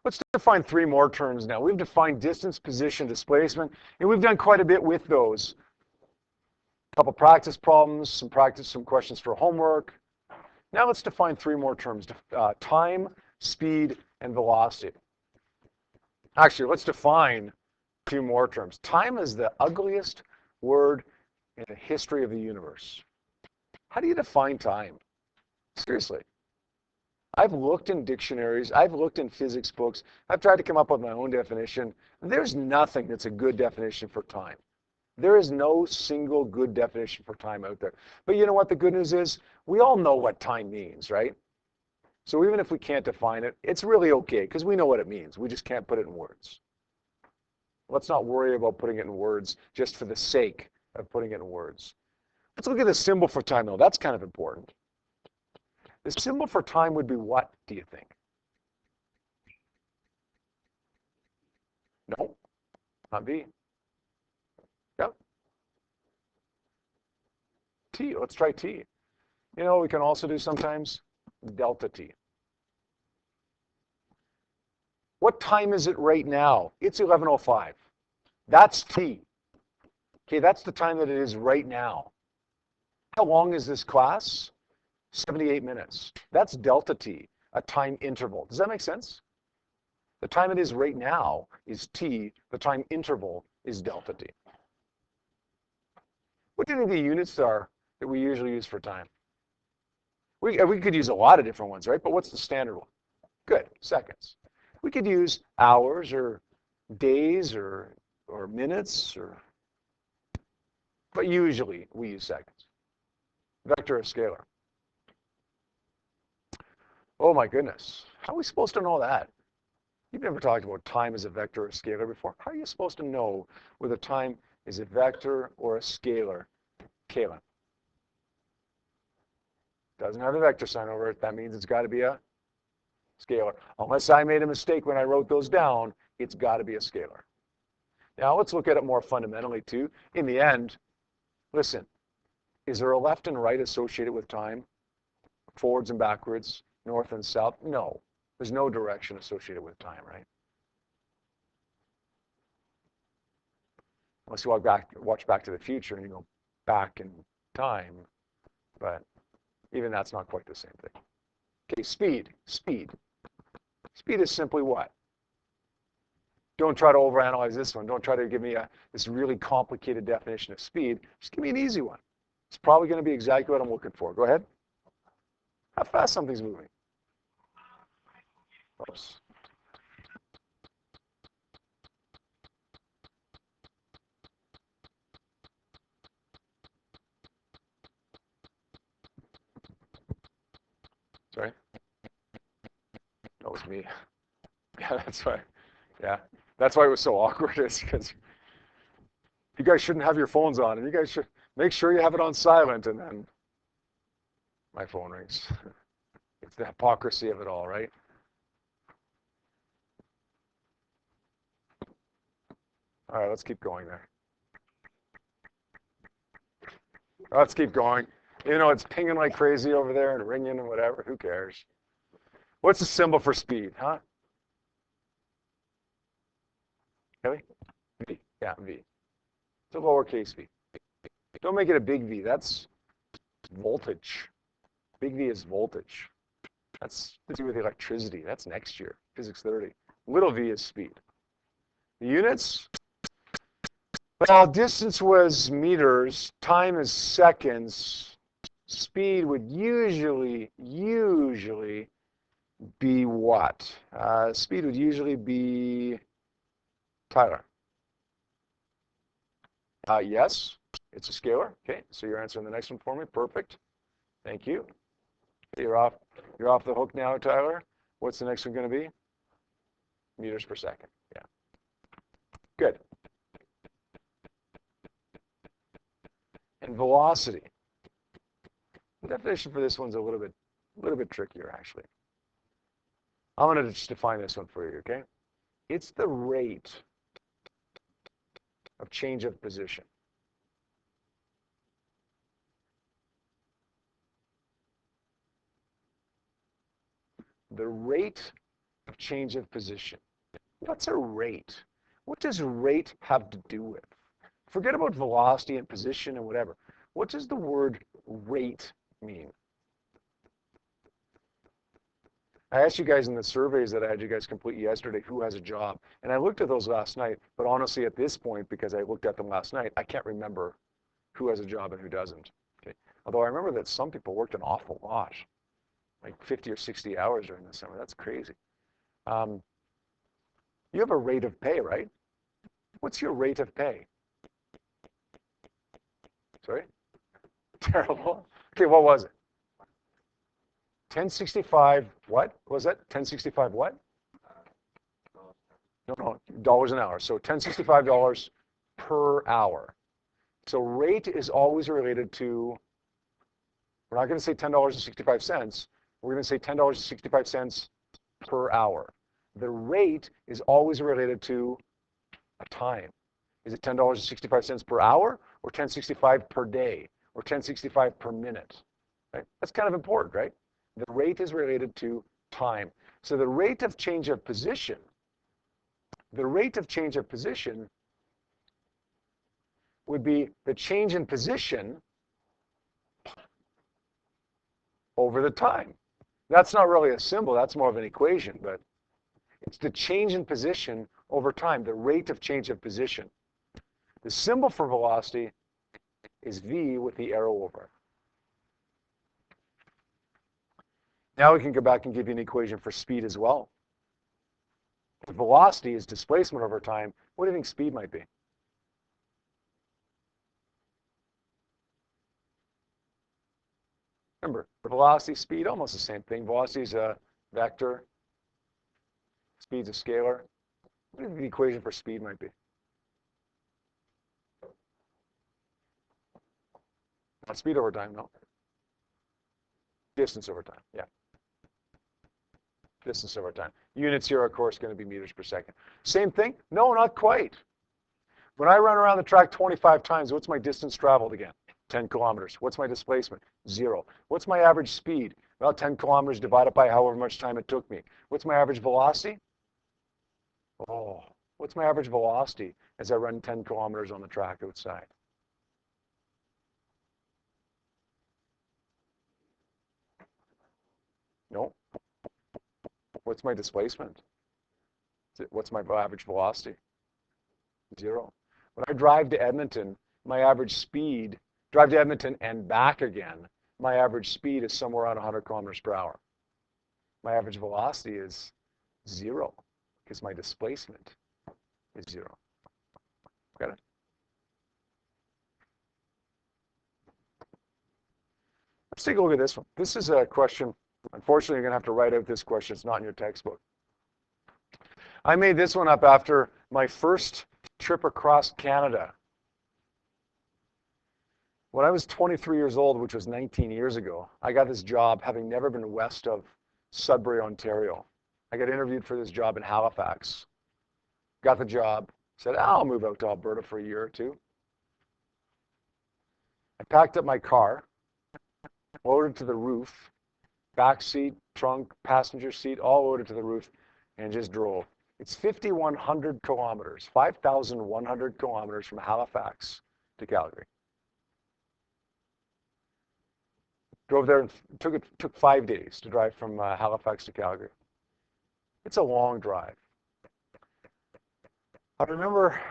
Let's define three more terms now. We've defined distance, position, displacement, and we've done quite a bit with those. A couple practice problems, some questions for homework. Now let's define three more terms, time, speed, and velocity. Actually, let's define a few more terms. Time is the ugliest word in the history of the universe. How do you define time? Seriously. I've looked in dictionaries, I've looked in physics books, I've tried to come up with my own definition. There's nothing that's a good definition for time. There is no single good definition for time out there. But you know what the good news is? We all know what time means, right? So even if we can't define it, it's really okay because we know what it means. We just can't put it in words. Let's not worry about putting it in words just for the sake of putting it in words. Let's look at the symbol for time, though. That's kind of important. The symbol for time would be what, do you think? No, not V. Yep. T, let's try T. You know, we can also do sometimes delta T. What time is it right now? It's 11:05. That's T. Okay, that's the time that it is right now. How long is this class? 78 minutes. That's delta T, a time interval. Does that make sense? The time it is right now is T. The time interval is delta T. What do you think the units are that we usually use for time? We could use a lot of different ones, right? But what's the standard one? Good, seconds. We could use hours or days or minutes, but usually we use seconds. Vector or scalar? Oh my goodness, how are we supposed to know that? You've never talked about time as a vector or a scalar before. How are you supposed to know whether time is a vector or a scalar? Kayla. Doesn't have a vector sign over it. That means it's got to be a scalar. Unless I made a mistake when I wrote those down, it's got to be a scalar. Now let's look at it more fundamentally too. In the end, listen, is there a left and right associated with time? Forwards and backwards, north and south? No, there's no direction associated with time, right? Unless you watch Back to the Future and you go back in time, but even that's not quite the same thing. Okay, speed. Speed is simply what? Don't try to overanalyze this one. Don't try to give me this really complicated definition of speed. Just give me an easy one. It's probably going to be exactly what I'm looking for. Go ahead. How fast something's moving. Oops. Sorry? That was me. Yeah, that's why. Yeah, that's why it was so awkward. Is because you guys shouldn't have your phones on, and you guys should make sure you have it on silent. And then my phone rings. It's the hypocrisy of it all, right? All right, let's keep going there. Let's keep going. You know, it's pinging like crazy over there and ringing and whatever. Who cares? What's the symbol for speed, huh? Really? V. Yeah, V. It's a lowercase v. Don't make it a big V. That's voltage. Big V is voltage. That's to do with electricity. That's next year, physics 30. Little v is speed. The units? Well, distance was meters. Time is seconds. Speed would usually be what? Speed would usually be, Tyler. Yes, it's a scalar. Okay, so you're answering the next one for me. Perfect. Thank you. You're off the hook now, Tyler. What's the next one going to be? Meters per second. Yeah. Good. And velocity. The definition for this one's a little bit trickier, actually. I'm going to just define this one for you, okay? It's the rate of change of position. The rate of of change of position. What's a rate? What does rate have to do with? Forget about velocity and position and whatever. What does the word rate mean? I asked you guys in the surveys that I had you guys complete yesterday who has a job. And I looked at those last night, but honestly at this point, because I looked at them last night, I can't remember who has a job and who doesn't. Okay. Although I remember that some people worked an awful lot, like 50 or 60 hours during the summer. That's crazy. You have a rate of pay, right? What's your rate of pay? Sorry? Terrible. Okay, what was it? 1065 what? Was that 1065 what? No, dollars an hour. So $1065 per hour. So rate is always related to, we're not going to say $10.65. We're going to say $10.65 per hour. The rate is always related to a time. Is it $10.65 per hour or $10.65 per day or $10.65 per minute? Right? That's kind of important, right? The rate is related to time. So the rate of change of position, would be the change in position over the time. That's not really a symbol, that's more of an equation, but it's the change in position over time, the rate of change of position. The symbol for velocity is v with the arrow over it. Now we can go back and give you an equation for speed as well. If velocity is displacement over time, what do you think speed might be? Remember, velocity, speed, almost the same thing. Velocity is a vector. Speed's a scalar. What do you think the equation for speed might be? Not speed over time, no. Distance over time, yeah. Distance over time. Units here, of course, going to be meters per second. Same thing? No, not quite. When I run around the track 25 times, what's my distance traveled again? 10 kilometers. What's my displacement? 0. What's my average speed? Well, 10 kilometers divided by however much time it took me. What's my average velocity? Oh, what's my average velocity as I run 10 kilometers on the track outside? No. What's my displacement? What's my average velocity? 0. When I drive to Edmonton, my average speed, drive to Edmonton and back again, my average speed is somewhere around 100 kilometers per hour. My average velocity is 0 because my displacement is 0. Got it? Let's take a look at this one. This is a question. Unfortunately, you're going to have to write out this question. It's not in your textbook. I made this one up after my first trip across Canada. When I was 23 years old, which was 19 years ago, I got this job having never been west of Sudbury, Ontario. I got interviewed for this job in Halifax. Got the job. Said, I'll move out to Alberta for a year or two. I packed up my car, loaded to the roof, back seat, trunk, passenger seat, all loaded to the roof, and just drove. It's 5,100 kilometers, 5,100 kilometers from Halifax to Calgary. Drove there and took 5 days to drive from Halifax to Calgary. It's a long drive. I remember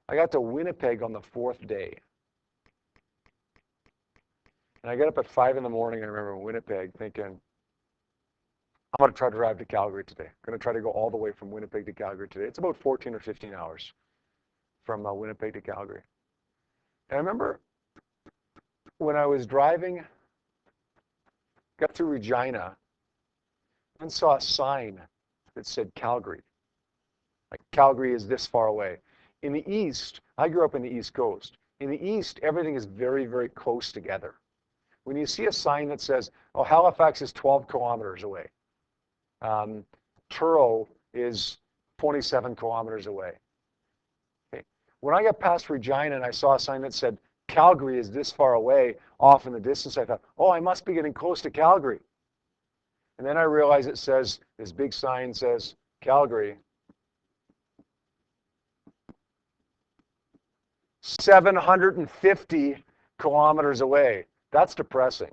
I got to Winnipeg on the 4th day. And I got up at 5 in the morning, I remember in Winnipeg, thinking, I'm going to try to drive to Calgary today. I'm going to try to go all the way from Winnipeg to Calgary today. It's about 14 or 15 hours from Winnipeg to Calgary. And I remember when I was driving, got through Regina, and saw a sign that said Calgary. Like Calgary is this far away. In the East, I grew up in the East Coast. In the East, everything is very, very close together. When you see a sign that says, oh, Halifax is 12 kilometers away. Truro is 27 kilometers away. Okay. When I got past Regina and I saw a sign that said, Calgary is this far away, off in the distance, I thought, oh, I must be getting close to Calgary. And then I realize it says, this big sign says Calgary. 750 kilometers away. That's depressing.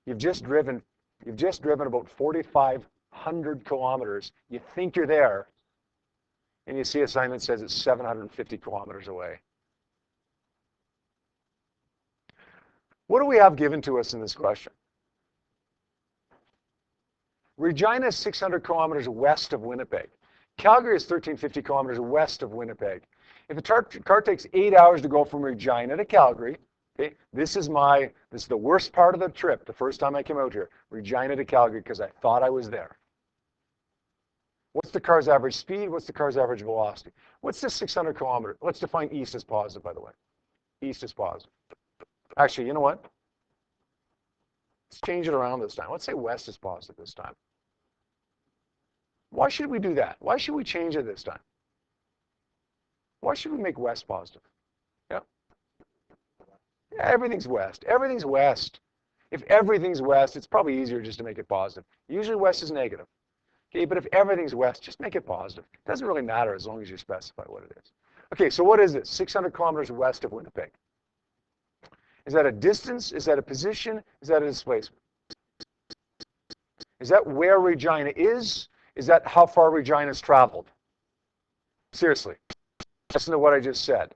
You've just driven about 4,500 kilometers. You think you're there, and you see a sign that says it's 750 kilometers away. What do we have given to us in this question? Regina is 600 kilometers west of Winnipeg. Calgary is 1,350 kilometers west of Winnipeg. If a car takes 8 hours to go from Regina to Calgary, okay, this is the worst part of the trip, the first time I came out here, Regina to Calgary, because I thought I was there. What's the car's average speed? What's the car's average velocity? What's this 600 kilometers? Let's define east as positive, by the way. East is positive. Actually, you know what? Let's change it around this time. Let's say west is positive this time. Why should we do that? Why should we change it this time? Why should we make west positive? Yeah, everything's west. Everything's west. If everything's west, it's probably easier just to make it positive. Usually west is negative. Okay, but if everything's west, just make it positive. It doesn't really matter as long as you specify what it is. Okay, so what is it? 600 kilometers west of Winnipeg. Is that a distance? Is that a position? Is that a displacement? Is that where Regina is? Is that how far Regina's traveled? Seriously, listen to what I just said.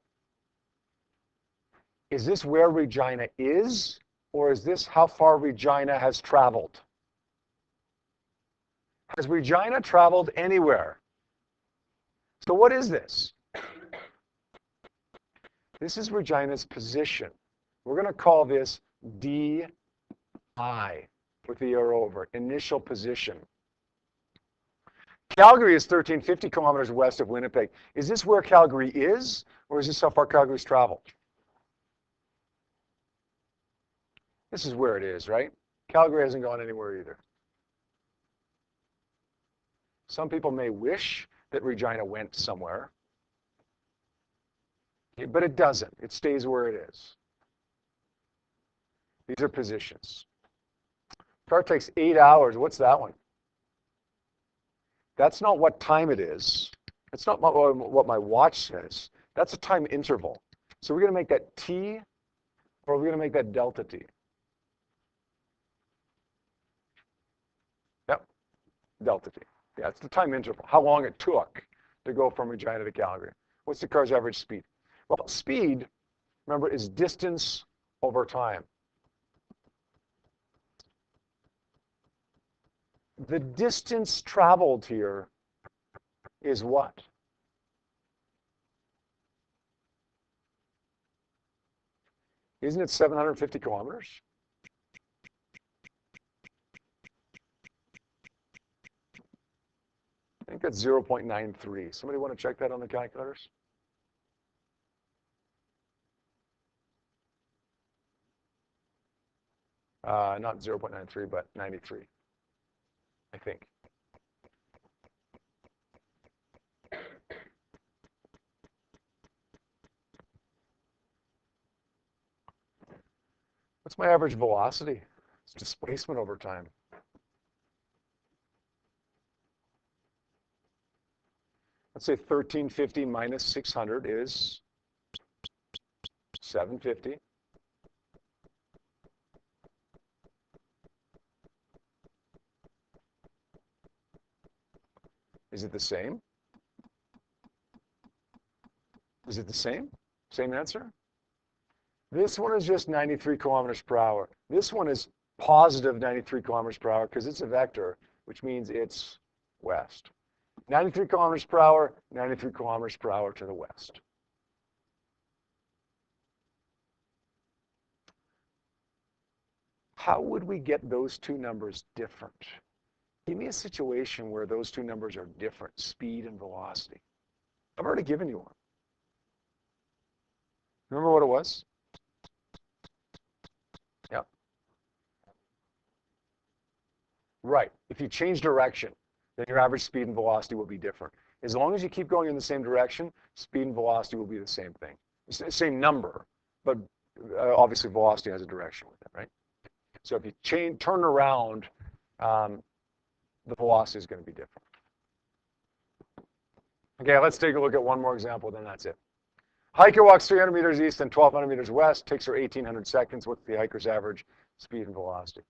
Is this where Regina is, or is this how far Regina has traveled? Has Regina traveled anywhere? So what is this? This is Regina's position. We're going to call this DI with the arrow over, initial position. Calgary is 1,350 kilometers west of Winnipeg. Is this where Calgary is, or is this how far Calgary's traveled? This is where it is, right? Calgary hasn't gone anywhere either. Some people may wish that Regina went somewhere, but it doesn't. It stays where it is. These are positions. Car takes 8 hours. What's that one? That's not what time it is. That's not what my watch says. That's a time interval. So we're going to make that T, or we're going to make that delta T. Yep, delta T. Yeah, it's the time interval, how long it took to go from Regina to Calgary. What's the car's average speed? Well, speed, remember, is distance over time. The distance traveled here is what? Isn't it 750 kilometers? I think that's 0.93. Somebody want to check that on the calculators? Not 0.93, but 93. I think. What's my average velocity? It's displacement over time. Let's say 1,350 minus 600 is 750. Is it the same? Is it the same? Same answer? This one is just 93 kilometers per hour. This one is positive 93 kilometers per hour because it's a vector, which means it's west. 93 kilometers per hour, 93 kilometers per hour to the west. How would we get those two numbers different? Give me a situation where those two numbers are different, speed and velocity. I've already given you one. Remember what it was? Yeah. Right. If you change direction, then your average speed and velocity will be different. As long as you keep going in the same direction, speed and velocity will be the same thing. It's the same number, but obviously velocity has a direction with it, right? So if you turn around, the velocity is going to be different. Okay, let's take a look at one more example, then that's it. Hiker walks 300 meters east and 1,200 meters west, takes her 1,800 seconds. What's the hiker's average speed and velocity?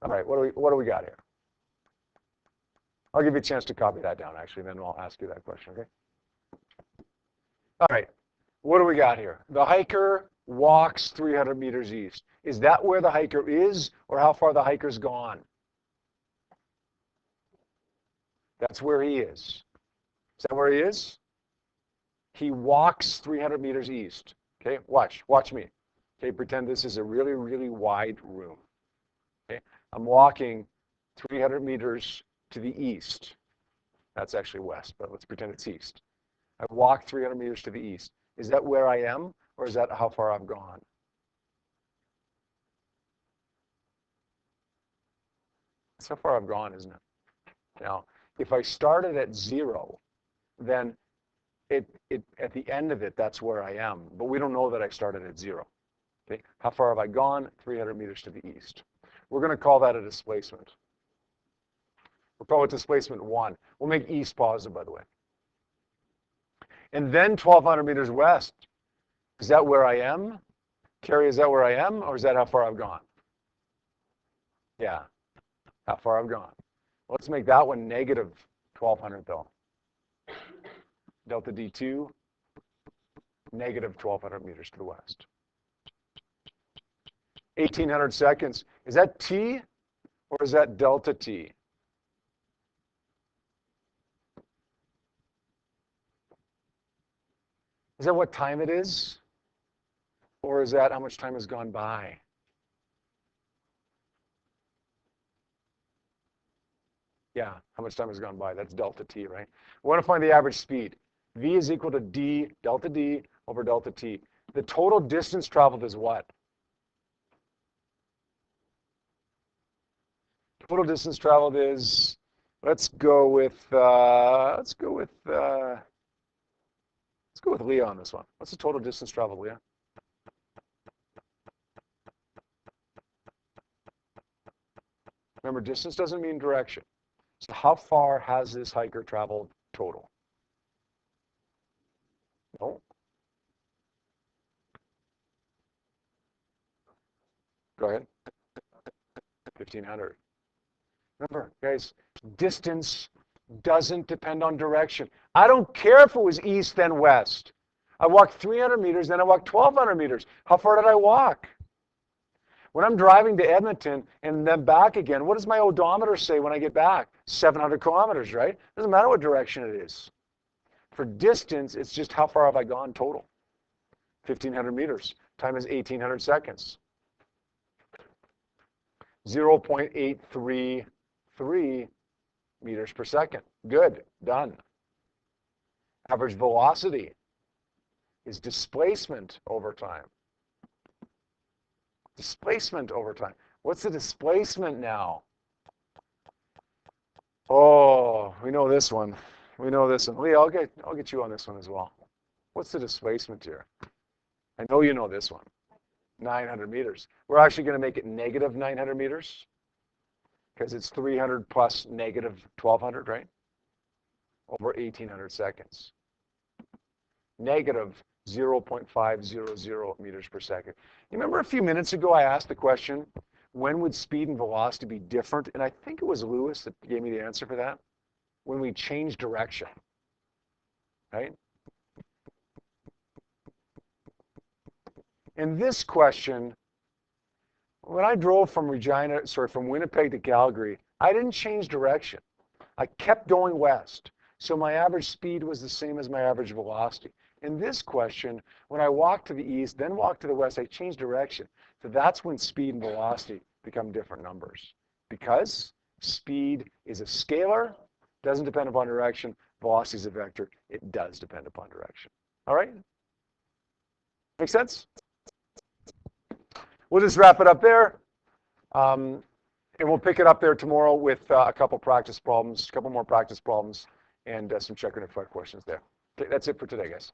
All right, what do we got here? I'll give you a chance to copy that down, actually, then I'll ask you that question, okay? All right, what do we got here? The hiker walks 300 meters east. Is that where the hiker is, or how far the hiker's gone? That's where he is. Is that where he is? He walks 300 meters east. Okay, watch me. Okay, pretend this is a really, really wide room. Okay, I'm walking 300 meters to the east. That's actually west, but let's pretend it's east. I walked 300 meters to the east. Is that where I am, or is that how far I've gone? That's how far I've gone, isn't it? Now, if I started at 0, then at the end of it, that's where I am. But we don't know that I started at 0. Okay? How far have I gone? 300 meters to the east. We're going to call that a displacement. We'll call it displacement 1. We'll make east positive, by the way. And then 1,200 meters west. Is that where I am? Carrie, is that where I am, or is that how far I've gone? Yeah, how far I've gone. Let's make that one negative 1,200, though. Delta D2, negative 1,200 meters to the west. 1,800 seconds. Is that T, or is that delta T? Is that what time it is? Or is that how much time has gone by? Yeah, how much time has gone by? That's delta T, right? We want to find the average speed. V is equal to D, delta D over delta T. The total distance traveled is what? Total distance traveled is, let's go with Leah on this one. What's the total distance traveled, Leah? Remember, distance doesn't mean direction. So how far has this hiker traveled total? No. Go ahead. 1,500. Remember, guys, distance doesn't depend on direction. I don't care if it was east then west. I walked 300 meters, then I walked 1,200 meters. How far did I walk? When I'm driving to Edmonton and then back again, what does my odometer say when I get back? 700 kilometers, right? Doesn't matter what direction it is. For distance, it's just how far have I gone total. 1,500 meters. Time is 1,800 seconds. 0.833 meters per second. Good, done. Average velocity is displacement over time. Displacement over time. What's the displacement now? Oh, we know this one. We know this one. Leah, I'll get you on this one as well. What's the displacement here? I know you know this one. 900 meters. We're actually going to make it negative 900 meters because it's 300 plus negative 1,200, right? Over 1,800 seconds. Negative 0.500 meters per second. You remember a few minutes ago I asked the question, when would speed and velocity be different? And I think it was Lewis that gave me the answer for that. When we change direction, right? In this question, when I drove from Winnipeg to Calgary, I didn't change direction. I kept going west. So my average speed was the same as my average velocity. In this question, when I walked to the east, then walked to the west, I changed direction. So that's when speed and velocity become different numbers. Because speed is a scalar, doesn't depend upon direction. Velocity is a vector, it does depend upon direction. All right? Make sense? We'll just wrap it up there. And we'll pick it up there tomorrow with a couple more practice problems, and some check and reflect questions there. Okay, that's it for today, guys.